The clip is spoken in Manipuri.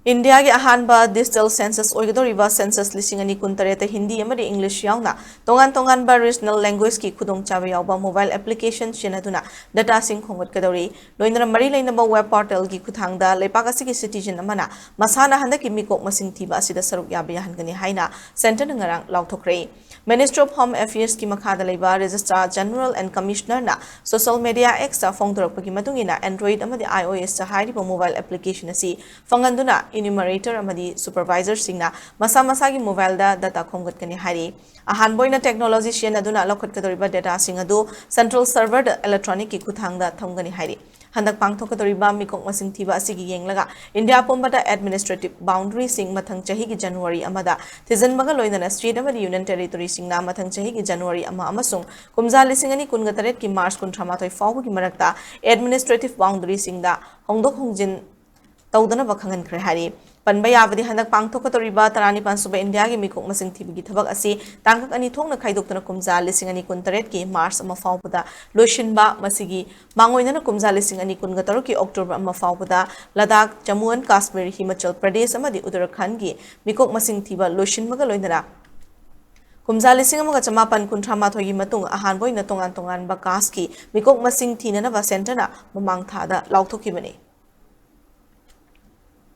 India के Ahanba digital census Oiragani census listing ani kuntareta Hindi amadi English yauna tongan ba regional language ki khudong chawe yawba mobile application chinaduna data sing khongot kadori loinra mari lainaba web portal ki khuthangda lepakasi ki citizen amana masana handa ki mikok masing thiba asida saruk yabe hangani haina center ngarang lauthokre Ministry of Home Affairs ki makhada leiba Registrar General and Commissioner na social media X ta phongdorok ki matungina Android amadi iOS ta hairiba mobile application asi phanganduna enumerator amadi supervisor singna masa ki mobile da data khomgat kani hari ahanboina technology shen aduna lokhat kadoriba data singadu central server da electronic ki kuthang da thomgani hari handak pangthok kadoriba mikok masing thiba asigi yenglaga India pombada administrative boundary sing mathang chahi ki January amada thijan maga loinana state amadi union territory singna mathang chahi ki January ama amasung kumja lisingani kungatare ki March 13 fawbu ki marakta administrative boundary singda hongdok hongjin tawdana bakhangan khre hari panba yabadi handak pangthok katoriba tarani pansuba India gi mikok masing thibigi thabak asi tangkak ani thongna khaidokna kumja lising ani kuntaret ki March ama fawbuda loishinba masigi mangoina kumja lising ani kungataro ki October ama fawbuda Ladakh Jammu and Kashmir Himachal Pradesh amadi Uttarakhand gi mikok masing thiba loishinmaga loinara kumja lising amaga chamapan kunthama thogi matung ahanboina tongan ba kas ki mikok masing thinana ba center na mamang thada lauthokibani